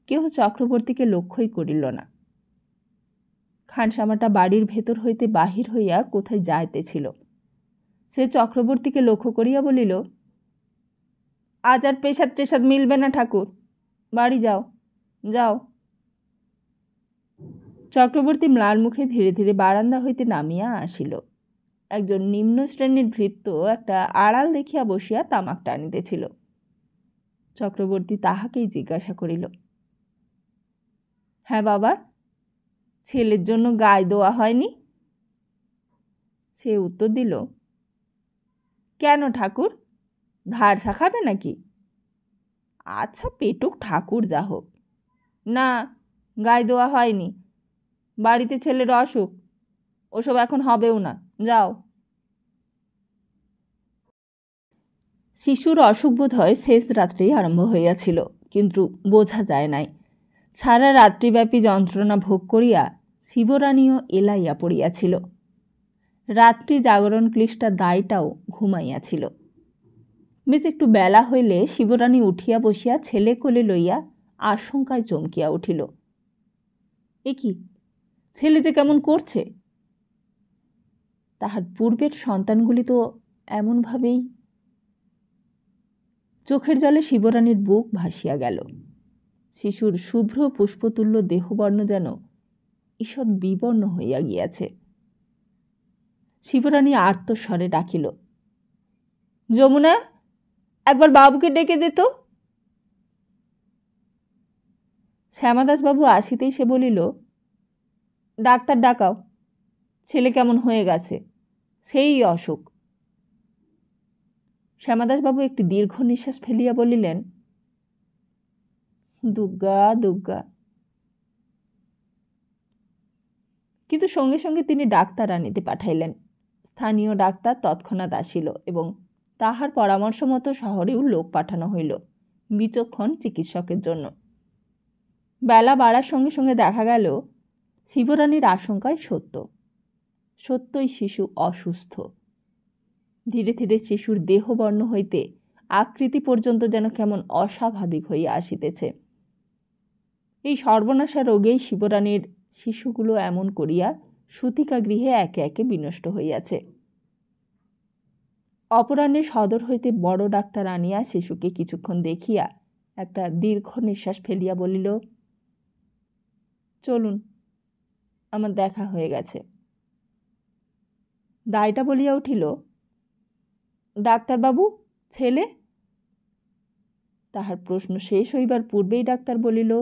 কেহ চক্রবর্তীকে লক্ষ্যই করিল না। খানসামাটা বাড়ির ভেতর হইতে বাহির হইয়া কোথায় যাইতেছিল। সে চক্রবর্তীকে লক্ষ্য করিয়া বলিল, আজ আর পেশাদ টেশাদ মিলবে না ঠাকুর, বাড়ি যাও যাও। চক্রবর্তী ম্লান মুখে ধীরে ধীরে বারান্দা হইতে নামিয়া আসিল। একজন নিম্ন শ্রেণীর ভৃত্য একটা আড়াল দেখিয়া বসিয়া তামাক টানিতেছিল। চক্রবর্তী তাহাকেই জিজ্ঞাসা করিল, হ্যাঁ বাবা, ছেলের জন্য গায়ে দেওয়া হয়নি? সে উত্তর দিল, কেন ঠাকুর, ধার শাখাবে নাকি? আচ্ছা পেটুক ঠাকুর যা হোক। না, গায়ে দেওয়া হয়নি। বাড়িতে ছেলের অসুখ, ওসব এখন হবেও না, যাও। শিশুর অসুখ বোধ হয় শেষ রাত্রেই আরম্ভ হইয়াছিল, কিন্তু বোঝা যায় নাই। সারা রাত্রিব্যাপী যন্ত্রণা ভোগ করিয়া শিবরানীও এলাইয়া পড়িয়াছিল। রাত্রি জাগরণ ক্লিষ্টা দায়টাও ঘুমাইয়াছিল। বেশ একটু বেলা হইলে শিবরানী উঠিয়া বসিয়া ছেলে কোলে লইয়া আশঙ্কায় চমকিয়া উঠিল। এ কি, ছেলে যে কেমন করছে! তাহার পূর্বের সন্তানগুলি তো এমনভাবেই। চোখের জলে শিবরানীর বুক ভাসিয়া গেল। শিশুর শুভ্র পুষ্পতুল্য দেহবর্ণ যেন ঈষৎ বিবর্ণ হইয়া গিয়াছে। শিবরানী আর্তস্বরে ডাকিল, যমুনা, একবার বাবুকে ডেকে দে তো। শ্যামাদাসবাবু আসিতেই সে বলিল, ডাক্তার ডাকাও, ছেলে কেমন হয়ে গেছে, সেই অসুখ। শ্যামাদাসবাবু একটি দীর্ঘ নিঃশ্বাস ফেলিয়া বলিলেন, দুর্গা দুর্গা। কিন্তু সঙ্গে সঙ্গে তিনি ডাক্তার আনিতে পাঠাইলেন। স্থানীয় ডাক্তার তৎক্ষণাৎ আসিল এবং তাহার পরামর্শ মতো শহরেও লোক পাঠানো হইল বিচক্ষণ চিকিৎসকের জন্য। বেলা বাড়ার সঙ্গে সঙ্গে দেখা গেল শিবরানীর আশঙ্কায় সত্যই শিশু অসুস্থ। ধীরে ধীরে শিশুর দেহবর্ণ হইতে আকৃতি পর্যন্ত যেন কেমন অস্বাভাবিক হইয়া আসিতেছে। এই সর্বনাশা রোগেই শিবরানীর শিশুগুলো এমন করিয়া সূতিকা গৃহে একে একে বিনষ্ট হইয়াছে। অপরাহ্নে সদর হইতে বড় ডাক্তার আনিয়া শিশুকে কিছুক্ষণ দেখিয়া একটা দীর্ঘ নিঃশ্বাস ফেলিয়া বলিল, চলুন, আমার দেখা হয়ে গেছে। দায়টা বলিয়া উঠিল, ডাক্তারবাবু, ছেলে? তাহার প্রশ্ন শেষ হইবার পূর্বেই ডাক্তার বলিল,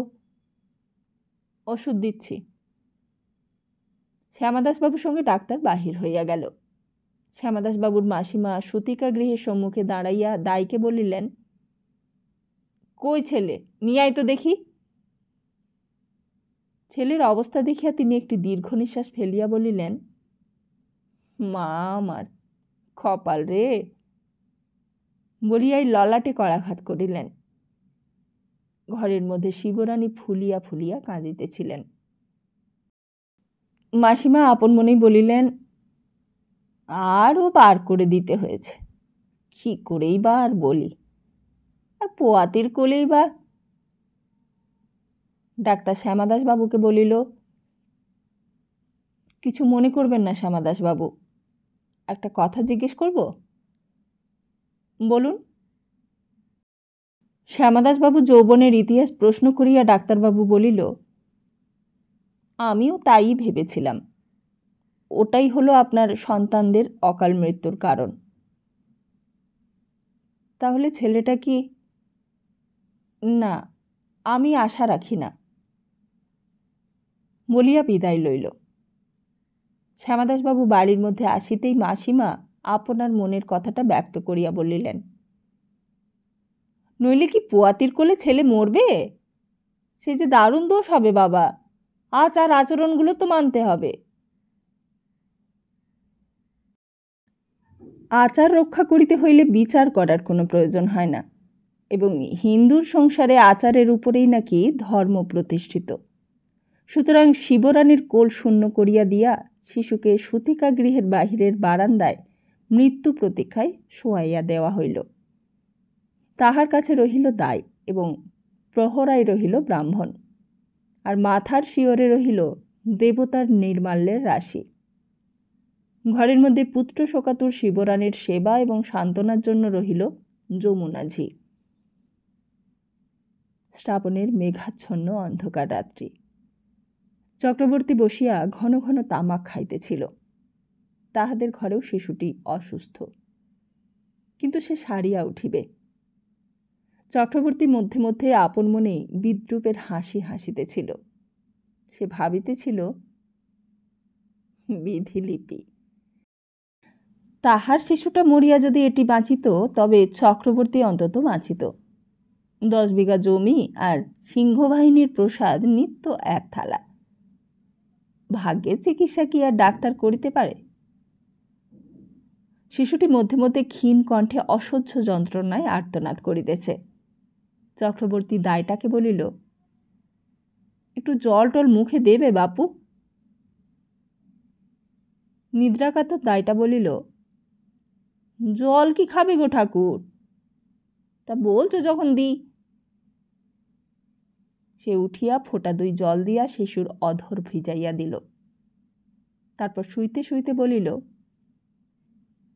ওষুধ দিচ্ছি। শ্যামাদাসবাবুর সঙ্গে ডাক্তার বাহির হইয়া গেল। শ্যামাদাসবাবুর মাসিমা সূতিকা গৃহের সম্মুখে দাঁড়াইয়া দাইকে বলিলেন, কই ছেলে, নিয়ে আয় তো দেখি। ছেলের অবস্থা দেখিয়া তিনি একটি দীর্ঘ নিঃশ্বাস ফেলিয়া বলিলেন, মা আমার, কপাল রে, বলিয়াই ললাটে করাঘাত করিলেন। ঘরের মধ্যে শিবরানী ফুলিয়া ফুলিয়া কাঁদিতেছিলেন। মাসিমা আপন মনেই বলিলেন, আরও বার করে দিতে হয়েছে, কি করেই বা আর বলি, আর পোয়াতির কোলেই বা। ডাক্তার শ্যামাদাসবাবুকে বলিল, কিছু মনে করবেন না শ্যামাদাসবাবু, একটা কথা জিজ্ঞেস করব? বলুন। শ্যামাদাসবাবু যৌবনের ইতিহাস প্রশ্ন করিয়া ডাক্তারবাবু বলিল, আমিও তাই ভেবেছিলাম, ওটাই হলো আপনার সন্তানদের অকাল মৃত্যুর কারণ। তাহলে ছেলেটা কি? না, আমি আশা রাখি না, বলিয়া বিদায় লইল। শ্যামাদাসবাবু বাড়ির মধ্যে আসিতেই মাসিমা আপনার মনের কথাটা ব্যক্ত করিয়া বলিলেন, নইলে কি পোয়াতির কোলে ছেলে মরবে? সে যে দারুণ দোষ হবে বাবা, আচার আচরণগুলো তো মানতে হবে। আচার রক্ষা করিতে হইলে বিচার করার কোনো প্রয়োজন হয় না, এবং হিন্দুর সংসারে আচারের উপরেই নাকি ধর্ম প্রতিষ্ঠিত। সুতরাং শিবরানীর কোল শূন্য করিয়া দিয়া শিশুকে সূতিকা গৃহের বাহিরের বারান্দায় মৃত্যু প্রতীক্ষায় শোয়াইয়া দেওয়া হইল। তাহার কাছে রহিল দাই এবং প্রহরায় রহিল ব্রাহ্মণ, আর মাথার শিয়রে রহিল দেবতার নির্মাল্যের রাশি। ঘরের মধ্যে পুত্র শোকাতুর শিবরানীর সেবা এবং সান্ত্বনার জন্য রহিল যমুনাঝি। শ্রাবণের মেঘাচ্ছন্ন অন্ধকার রাত্রি। চক্রবর্তী বসিয়া ঘন ঘন তামাক খাইতেছিল। তাহাদের ঘরেও শিশুটি অসুস্থ, কিন্তু সে সারিয়া উঠিবে। চক্রবর্তী মধ্যে মধ্যে আপন মনেই বিদ্রূপের হাসি হাসিতেছিল। সে ভাবিতেছিল, বিধিলিপি, তাহার শিশুটা মরিয়া যদি এটি বাঁচিত, তবে চক্রবর্তী অন্তত বাঁচিত। 10 বিঘা জমি আর সিংহবাহিনীর প্রসাদ নিত্য এক থালা। ভাগ্যের চিকিৎসা কি আর ডাক্তার করিতে পারে? শিশুটি মধ্যে মধ্যে ক্ষীণ কণ্ঠে অসহ্য যন্ত্রণায় আর্তনাদ করিতেছে। চক্রবর্তী দাইটাকে বলিল, একটু জল টল মুখে দেবে বাপু? নিদ্রাকাতর দাইটা বলিল, জল কি খাবে গো ঠাকুর? তা বলছো যখন দিই। সে উঠিয়া ফোঁটা 2 জল দিয়া শিশুর অধর ভিজাইয়া দিল। তারপর শুইতে শুইতে বলিল,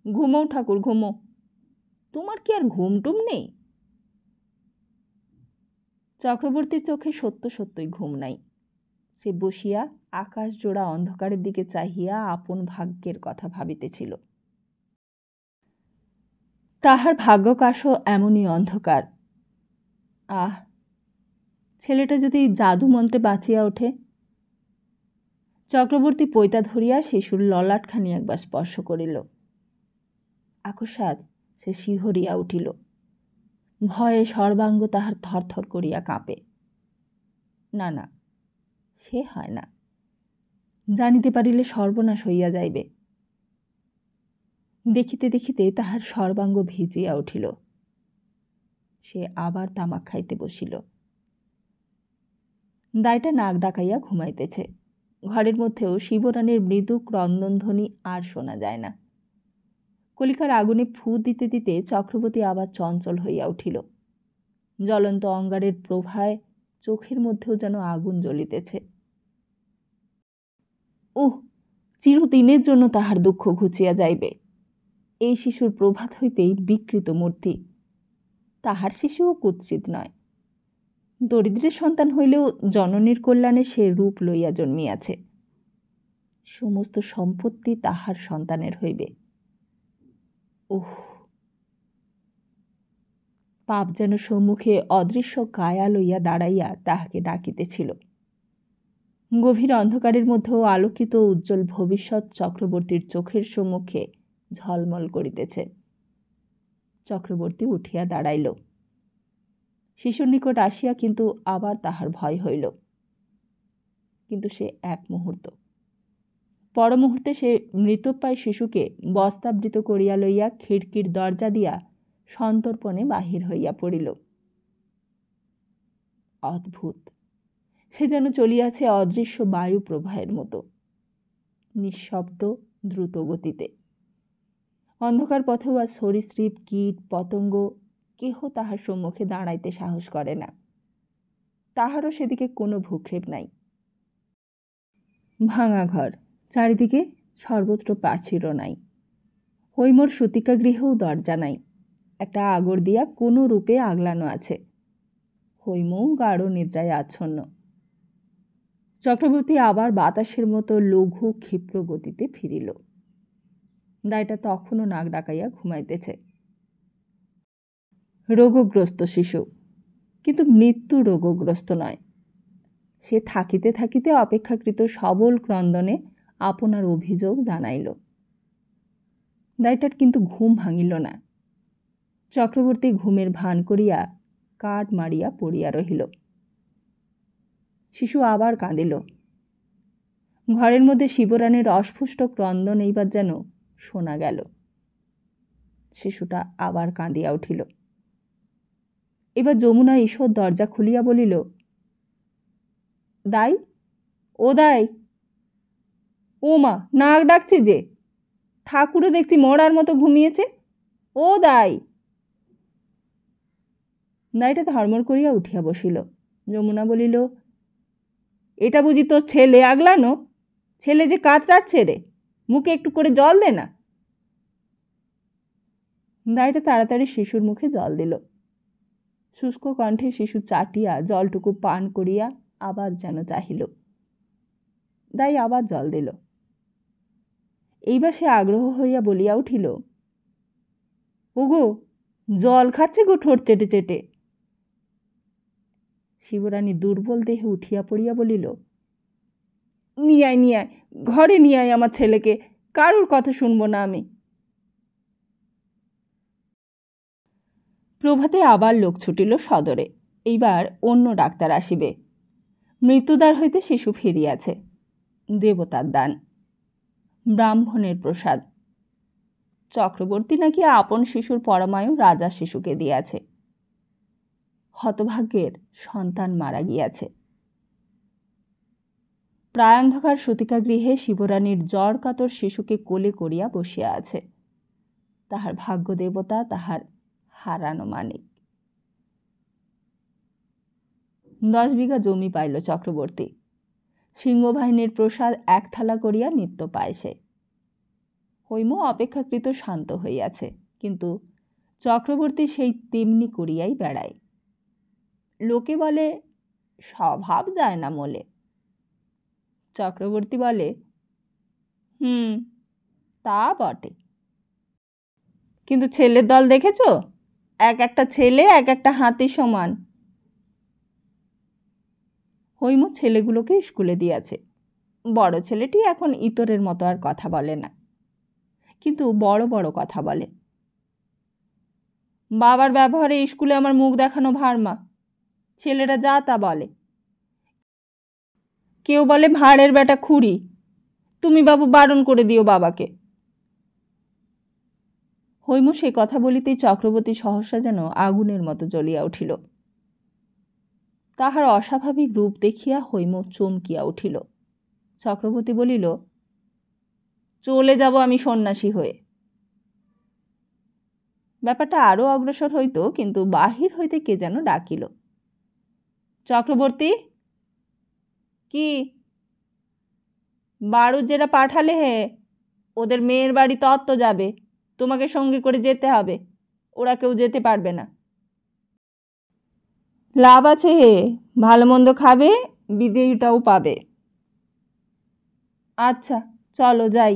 ঘুমো ঠাকুর ঘুমো, তোমার কি আর ঘুমটুম নেই? চক্রবর্তীর চোখে সত্য সত্যই ঘুম নাই। সে বসিয়া আকাশ জোড়া অন্ধকারের দিকে চাহিয়া আপন ভাগ্যের কথা ভাবিতেছিল। তাহার ভাগ্যকাশও এমনই অন্ধকার। আহ, ছেলেটা যদি জাদুমন্ত্রে বাঁচিয়া ওঠে! চক্রবর্তী পৈতা ধরিয়া শিশুর ললাটখানি একবার স্পর্শ করিল। আকস্মাৎ সে শিহরিয়া উঠিল। ভয়ে সর্বাঙ্গ তাহার থরথর করিয়া কাঁপে। না না, সে হয় না, জানিতে পারিলে সর্বনাশ হইয়া যাইবে। দেখিতে দেখিতে তাহার সর্বাঙ্গ ভিজিয়া উঠিল। সে আবার তামাক খাইতে বসিল। দায়টা নাক ডাকাইয়া ঘুমাইতেছে। ঘরের মধ্যেও শিবরানীর মৃদু ক্রন্দনধ্বনি আর শোনা যায় না। কলিকার আগুনে ফু দিতে দিতে চক্রবর্তী আবার চঞ্চল হইয়া উঠিল। জ্বলন্ত অঙ্গারের প্রভায় চোখের মধ্যেও যেন আগুন জ্বলিতেছে। চিরদিনের জন্য তাহার দুঃখ ঘুচিয়া যাইবে। এই শিশুর প্রভাত হইতেই বিকৃত মূর্তি। তাহার শিশুও কুৎসিত নয়। দরিদ্রের সন্তান হইলেও জননীর কল্যাণে সে রূপ লইয়া জন্মিয়াছে। সমস্ত সম্পত্তি তাহার সন্তানের হইবে। পাপ যেন সম্মুখে অদৃশ্য কায়া লইয়া দাঁড়াইয়া তাহাকে ডাকিতেছিল। গভীর অন্ধকারের মধ্যেও আলোকিত উজ্জ্বল ভবিষ্যৎ চক্রবর্তীর চোখের সম্মুখে ঝলমল করিতেছে। চক্রবর্তী উঠিয়া দাঁড়াইল। শিশুর নিকট আসিয়া কিন্তু আবার তাহার ভয় হইল। কিন্তু সে এক মুহূর্ত, পর মুহূর্তে সে মৃতপ্রায় শিশুকে বস্তাবৃত করিয়া লইয়া খিড়কির দরজা দিয়া সন্তর্পণে বাহির হইয়া পড়িল। অদ্ভুত, সে যেন চলিয়াছে অদৃশ্য বায়ু প্রবাহের মতো, নিঃশব্দ দ্রুত গতিতে। অন্ধকার পথেও আর সরীসৃপ কীট পতঙ্গ কেহ তাহার সম্মুখে দাঁড়াইতে সাহস করে না। তাহারও সেদিকে কোনো ভূক্ষেপ নাই। ভাঙা ঘর, চারিদিকে সর্বত্র প্রাচীরও নাই। হৈমর সূতিকা গৃহেও দরজা নাই। একটা আগর দিয়া কোনো রূপে আগলানো আছে। হৈমও গাঢ় নিদ্রায় আচ্ছন্ন। চক্রবর্তী আবার বাতাসের মতো লঘু ক্ষিপ্র গতিতে ফিরিল। দায়টা তখনও নাক ডাকাইয়া ঘুমাইতেছে। রোগগ্রস্ত শিশু, কিন্তু মৃত্যু রোগগ্রস্ত নয়। সে থাকিতে থাকিতে অপেক্ষাকৃত সবল ক্রন্দনে আপনার অভিযোগ জানাইল। দায়টার কিন্তু ঘুম ভাঙিল না। চক্রবর্তী ঘুমের ভান করিয়া কাঠ মারিয়া পড়িয়া রহিল। শিশু আবার কাঁদিল। ঘরের মধ্যে শিবরানীর অস্ফুষ্ট ক্রন্দন এইবার যেন শোনা গেল। শিশুটা আবার কাঁদিয়া উঠিল। এবার যমুনা ঈশ্বর দরজা খুলিয়া বলিল, দাই, ও দাই, ও মা, নাক ডাকছে যে, ঠাকুরও দেখছি মরার মতো ঘুমিয়েছে, ও দাই। দাইটা ধর্মর করিয়া উঠিয়া বসিল। যমুনা বলিল, এটা বুঝি তোর ছেলে আগলানো? ছেলে যে কাতরাচ্ছে রে, মুখে একটু করে জল দে না। দাইটা তাড়াতাড়ি শিশুর মুখে জল দিল। শুষ্ক কণ্ঠে শিশু চাটিয়া জলটুকু পান করিয়া আবার যেন চাহিল। দাই আবার জল দিল। এইবার সে আগ্রহ হইয়া বলিয়া উঠিল, ওগো, জল খাচ্ছে গো ঠোঁট চেটে চেটে। শিবরানী দুর্বল দেহে উঠিয়া পড়িয়া বলিল, নিয়ে আয়, নিয়ে আয়, ঘরে নিয়ে আয় আমার ছেলেকে, কারুর কথা শুনব না আমি। প্রভাতে আবার লোক ছুটিল সদরে। এইবার অন্য ডাক্তার আসিবে। মৃত্যুদ্বার হইতে শিশু ফিরিয়াছে। দেবতার দান, ব্রাহ্মণের প্রসাদ। চক্রবর্তী নাকি আপন শিশুর পরমায়ু রাজার শিশুকে দিয়াছে। হতভাগ্যের সন্তান মারা গিয়াছে। প্রায়ান্ধকার সূতিকা গৃহে শিবরানীর জ্বর কাতর শিশুকে কোলে করিয়া বসিয়া আছে। তাহার ভাগ্য দেবতা তাহার হারানো মানিক। 10 বিঘা জমি পাইল চক্রবর্তী। সিংহবাহিনীর প্রসাদ এক থালা করিয়া নিত্য পায় সে। হৈম অপেক্ষাকৃত শান্ত হইয়াছে, কিন্তু চক্রবর্তী সেই তেমনি করিয়াই বেড়ায়। লোকে বলে স্বভাব যায় না মোলে। চক্রবর্তী বলে, তা বটে, কিন্তু ছেলের দল দেখেছ? এক একটা ছেলে এক একটা হাতির সমান। হৈম ছেলেগুলোকে স্কুলে দিয়েছে। বড় ছেলেটি এখন ইতরের মতো আর কথা বলে না, কিন্তু বড় বড় কথা বলে। বাবার ব্যবহারে স্কুলে আমার মুখ দেখানো ভার-মা। ছেলেরা যা তা বলে। কেউ বলে ভাঁড়ের বেটা খুঁড়ি, তুমি বাবু বারণ করে দিও বাবাকে। হৈম সে কথা বলিতেই চক্রবর্তী সহসা যেন আগুনের মতো জ্বলিয়া উঠিল। তাহার অস্বাভাবিক রূপ দেখিয়া হৈম চমকিয়া উঠিল। চক্রবর্তী বলিল, চলে যাব আমি সন্ন্যাসী হয়ে। ব্যাপারটা আরও অগ্রসর হইত, কিন্তু বাহির হইতে কে যেন ডাকিল, চক্রবর্তী। কি? বাড়ুর যেটা পাঠালে হে, ওদের মেয়ের বাড়ি তত্ত্ব যাবে, তোমাকে সঙ্গে করে যেতে হবে, ওরা কেউ যেতে পারবে না। লাভ আছে হে, ভালো মন্দ খাবে, বিদেয়টাও পাবে। আচ্ছা চলো যাই।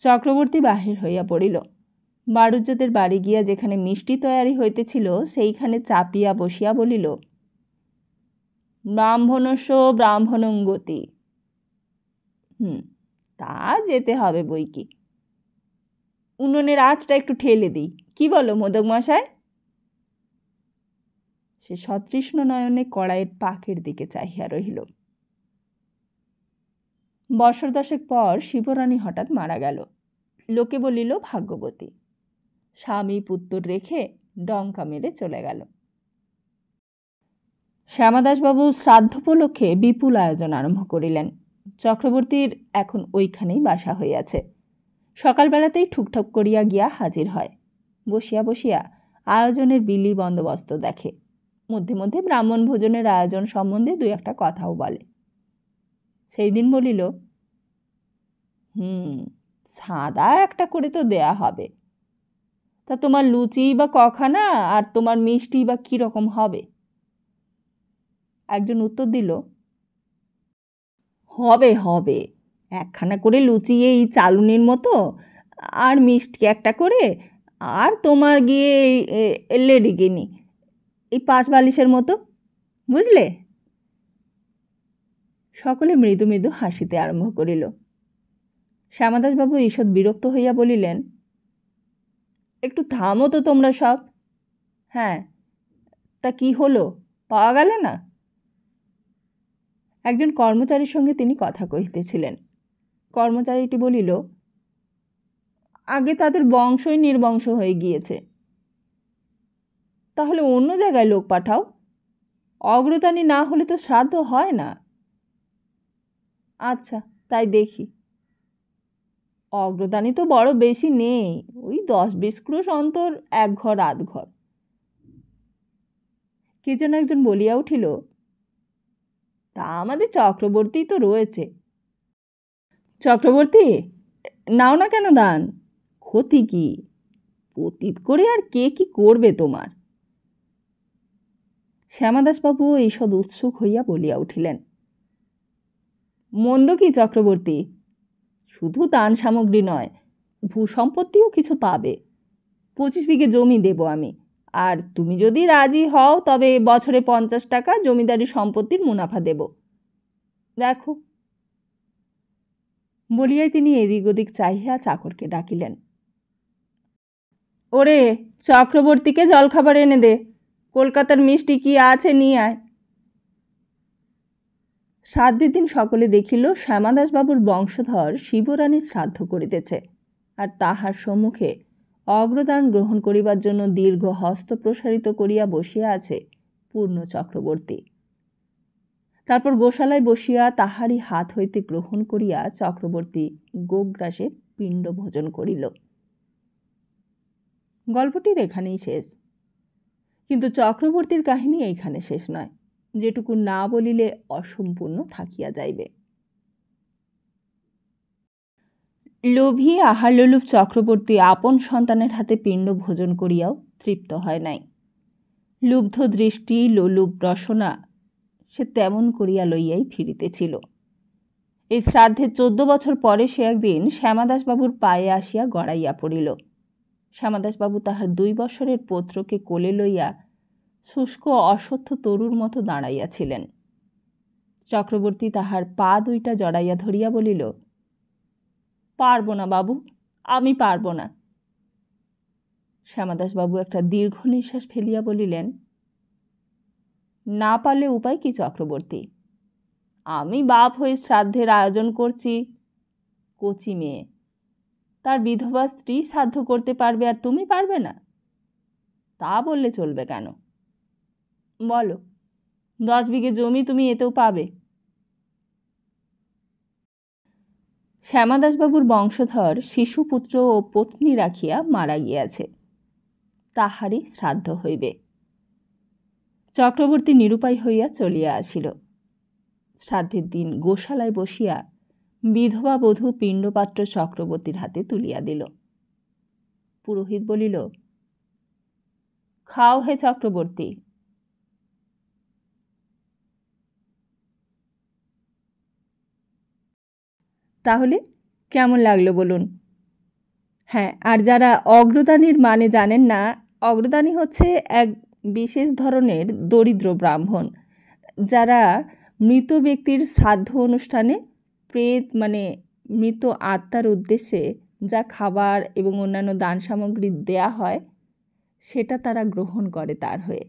চক্রবর্তী বাহির হইয়া পড়িল। বাড়ুজ্যদের বাড়ি গিয়া যেখানে মিষ্টি তৈয়ারি হইতেছিল সেইখানে চাপিয়া বসিয়া বলিল, ব্রাহ্মণস্য ব্রাহ্মণং গতি। তা যেতে হবে বই কি। উনুনের আঁচটা একটু ঠেলে দিই, কি বলো মোদক মশাই? সে সতৃষ্ণ নয়নে কড়াইয়ের পাকের দিকে চাহিয়া রহিল। বছর দশেক পর শিবরানী হঠাৎ মারা গেল। লোকে বলিল ভাগ্যবতী। স্বামী পুত্তর রেখে ডঙ্কা মেরে চলে গেল। শ্যামাদাসবাবু শ্রাদ্ধোপলক্ষে বিপুল আয়োজন আরম্ভ করিলেন। চক্রবর্তীর এখন ওইখানেই বাসা হইয়াছে। সকালবেলাতেই ঠুকঠাক করিয়া গিয়া হাজির হয়। বসিয়া বসিয়া আয়োজনের বিলি বন্দোবস্ত দেখে। মধ্যে মধ্যে ব্রাহ্মণ ভোজনের আয়োজন সম্বন্ধে দুই একটা কথাও বলে। সেই দিন বলিল, সাদা একটা করে তো দেয়া হবে, তা তোমার লুচি বা কখানা আর তোমার মিষ্টি বা কীরকম হবে? একজন উত্তর দিল, হবে হবে, একখানা করে লুচি এই চালুনির মতো, আর মিষ্টি একটা করে, আর তোমার গিয়ে লেডিকেনি এই 5 বালিশের মতো, বুঝলে? সকলে মৃদু মৃদু হাসিতে আরম্ভ করিল। শ্যামাদাসবাবু ঈষৎ বিরক্ত হইয়া বলিলেন, একটু থামো তো তোমরা সব। হ্যাঁ, তা কি হলো, পাওয়া গেল না? একজন কর্মচারীর সঙ্গে তিনি কথা কহিতেছিলেন। কর্মচারীটি বলিল, আগে তাদের বংশই নির্বংশ হয়ে গিয়েছে। তাহলে অন্য জায়গায় লোক পাঠাও, অগ্রদানী না হলে তো শ্রাদ্ধ হয় না। আচ্ছা, তাই দেখি। অগ্রদানী তো বড় বেশি নেই, ওই 10-20 ক্রোশ অন্তর এক ঘর আধ ঘর। কে যেন একজন বলিয়া উঠিল, তা আমাদের চক্রবর্তী তো রয়েছে। চক্রবর্তী, নাও না কেন দান, ক্ষতি কি? পতিত করে আর কে কি করবে তোমার? শ্যামাদাসবাবু ঈষৎ উৎসুক হইয়া বলিয়া উঠিলেন, মন্দ কি চক্রবর্তী? শুধু দান সামগ্রী নয়, ভূসম্পত্তিও কিছু পাবে। 25 বিঘে জমি দেব আমি, আর তুমি যদি রাজি হও তবে বছরে 50 টাকা জমিদারি সম্পত্তির মুনাফা দেব। দেখো। বলিয়াই তিনি এদিক ওদিক চাহিয়া চাকরকে ডাকিলেন, ওরে চক্রবর্তীকে জলখাবার এনে দে, কলকাতার মিষ্টি কি আছে নিয়ে আয়। শ্রাদ্ধের দিন সকলে দেখিল শ্যামাদাসবাবুর বংশধর শিবরানী শ্রাদ্ধ করিতেছে, আর তাহার সম্মুখে অগ্রদান গ্রহণ করিবার জন্য দীর্ঘ হস্ত প্রসারিত করিয়া বসিয়া আছে পূর্ণ চক্রবর্তী। তারপর গোশালায় বসিয়া তাহারই হাত হইতে গ্রহণ করিয়া চক্রবর্তী গোগ্রাসে পিণ্ড ভোজন করিল। গল্পটির এখানেই শেষ, কিন্তু চক্রবর্তীর কাহিনী এইখানে শেষ নয়, যেটুকু না বলিলে অসম্পূর্ণ থাকিয়া যাইবে। লোভী আহারলোলুপ চক্রবর্তী আপন সন্তানের হাতে পিণ্ড ভোজন করিয়াও তৃপ্ত হয় নাই। লুব্ধ দৃষ্টি লোলুপ রসনা সে তেমন করিয়া লইয়াই ফিরিতেছিল। এই শ্রাদ্ধের 14 বছর পরে সে একদিন শ্যামাদাসবাবুর পায়ে আসিয়া গড়াইয়া পড়িল। শ্যামাদাসবাবু তাহার 2 বৎসরের পুত্রকে কোলে লইয়া শুষ্ক অসত্য তরুর মতো দাঁড়াইয়াছিলেন। চক্রবর্তী তাহার পা 2টা জড়াইয়া ধরিয়া বলিল, পারব না বাবু, আমি পারব না। শ্যামাদাসবাবু একটা দীর্ঘ নিঃশ্বাস ফেলিয়া বলিলেন, না পারলে উপায় কি চক্রবর্তী? আমি বাপ হয়ে শ্রাদ্ধের আয়োজন করছি, কচি মেয়ে, তার বিধবা স্ত্রী শ্রাদ্ধ করতে পারবে আর তুমি পারবে না? তা বললে চলবে কেন? বলো, 10 বিঘে জমি তুমি এতেও পাবে। শ্যামাদাসবাবুর বংশধর শিশুপুত্র ও পত্নী রাখিয়া মারা গিয়াছে, তাহারই শ্রাদ্ধ হইবে। চক্রবর্তী নিরুপায় হইয়া চলিয়া আসিল। শ্রাদ্ধের দিন গোশালায় বসিয়া বিধবা বধূ পিণ্ডপাত্র চক্রবর্তীর হাতে তুলিয়া দিল। পুরোহিত বলিল, খাও হে চক্রবর্তী। তাহলে কেমন লাগলো বলুন? হ্যাঁ, আর যারা অগ্রদানীর মানে জানেন না, অগ্রদানী হচ্ছে এক বিশেষ ধরনের দরিদ্র ব্রাহ্মণ, যারা মৃত ব্যক্তির শ্রাদ্ধ অনুষ্ঠানে প্রেত মানে মৃত আত্মার উদ্দেশ্যে যা খাবার এবং অন্যান্য দান সামগ্রী দেয়া হয় সেটা তারা গ্রহণ করে তার হয়ে।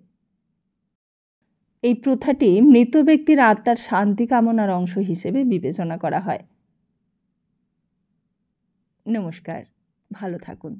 এই প্রথাটি মৃত ব্যক্তির আত্মার শান্তি কামনার অংশ হিসেবে বিবেচনা করা হয়। নমস্কার, ভালো থাকুন।